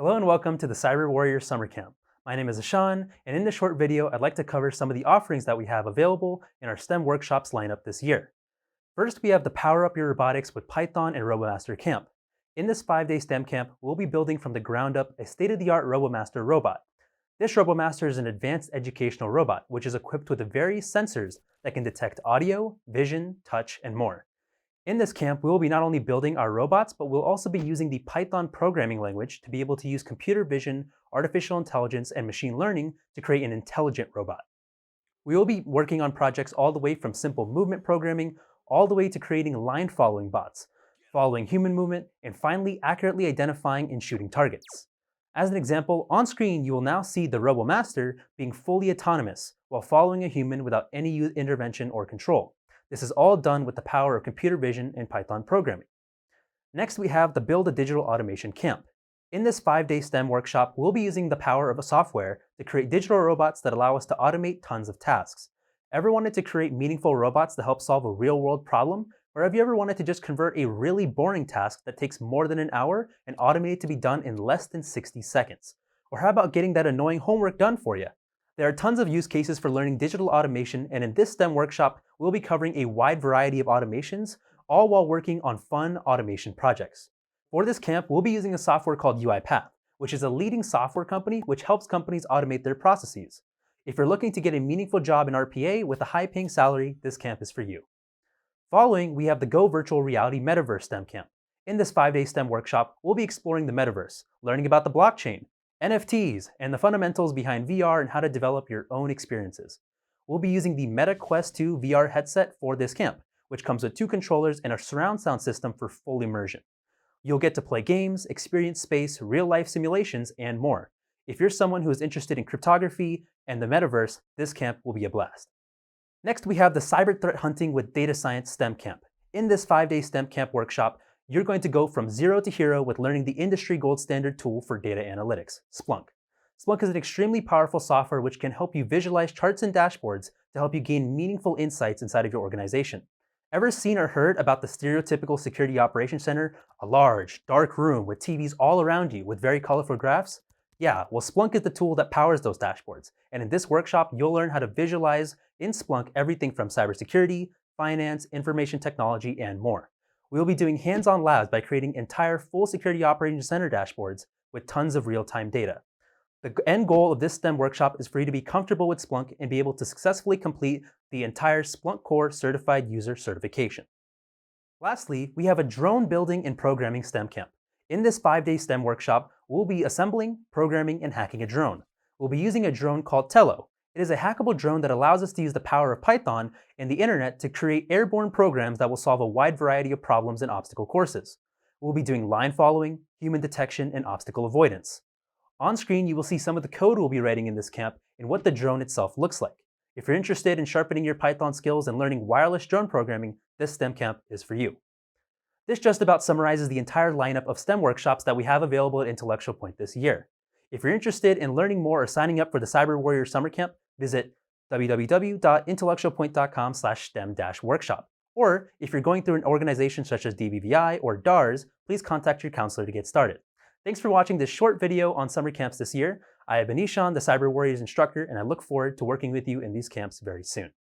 Hello and welcome to the Cyber Warrior Summer Camp. My name is Ashan, and in this short video, I'd like to cover some of the offerings that we have available in our STEM workshops lineup this year. First, we have the Power Up Your Robotics with Python and Robomaster Camp. In this 5-day STEM camp, we'll be building from the ground up a state-of-the-art Robomaster robot. This Robomaster is an advanced educational robot, which is equipped with various sensors that can detect audio, vision, touch, and more. In this camp, we will be not only building our robots, but we'll also be using the Python programming language to be able to use computer vision, artificial intelligence, and machine learning to create an intelligent robot. We will be working on projects all the way from simple movement programming, all the way to creating line following bots, following human movement, and finally accurately identifying and shooting targets. As an example, on screen you will now see the Robomaster being fully autonomous while following a human without any intervention or control. This is all done with the power of computer vision and Python programming. Next, we have the Build a Digital Automation Camp. In this 5-day STEM workshop, we'll be using the power of a software to create digital robots that allow us to automate tons of tasks. Ever wanted to create meaningful robots to help solve a real-world problem? Or have you ever wanted to just convert a really boring task that takes more than an hour and automate it to be done in less than 60 seconds? Or how about getting that annoying homework done for you? There are tons of use cases for learning digital automation, and in this STEM workshop, we'll be covering a wide variety of automations, all while working on fun automation projects. For this camp, we'll be using a software called UiPath, which is a leading software company which helps companies automate their processes. If you're looking to get a meaningful job in RPA with a high-paying salary, this camp is for you. Following, we have the Go Virtual Reality Metaverse STEM camp. In this 5-day STEM workshop, we'll be exploring the metaverse, learning about the blockchain, NFTs, and the fundamentals behind VR and how to develop your own experiences. We'll be using the Meta Quest 2 VR headset for this camp, which comes with 2 controllers and a surround sound system for full immersion. You'll get to play games, experience space, real-life simulations, and more. If you're someone who is interested in cryptography and the metaverse, this camp will be a blast. Next, we have the Cyber Threat Hunting with Data Science STEM camp. In this 5-day STEM camp workshop, you're going to go from zero to hero with learning the industry gold standard tool for data analytics, Splunk. Splunk is an extremely powerful software which can help you visualize charts and dashboards to help you gain meaningful insights inside of your organization. Ever seen or heard about the stereotypical security operations center? A large, dark room with TVs all around you with very colorful graphs? Yeah, well, Splunk is the tool that powers those dashboards. And in this workshop, you'll learn how to visualize in Splunk everything from cybersecurity, finance, information technology, and more. We will be doing hands-on labs by creating entire full security operations center dashboards with tons of real-time data. The end goal of this STEM workshop is for you to be comfortable with Splunk and be able to successfully complete the entire Splunk Core Certified User Certification. Lastly, we have a drone building and programming STEM camp. In this 5-day STEM workshop, we'll be assembling, programming, and hacking a drone. We'll be using a drone called Tello. It is a hackable drone that allows us to use the power of Python and the internet to create airborne programs that will solve a wide variety of problems in obstacle courses. We'll be doing line following, human detection, and obstacle avoidance. On screen, you will see some of the code we'll be writing in this camp and what the drone itself looks like. If you're interested in sharpening your Python skills and learning wireless drone programming, this STEM camp is for you. This just about summarizes the entire lineup of STEM workshops that we have available at Intellectual Point this year. If you're interested in learning more or signing up for the Cyber Warrior Summer Camp, visit www.intellectualpoint.com/STEM-workshop. Or if you're going through an organization such as DBVI or DARS, please contact your counselor to get started. Thanks for watching this short video on summer camps this year. I have been Ishan, the Cyber Warriors instructor, and I look forward to working with you in these camps very soon.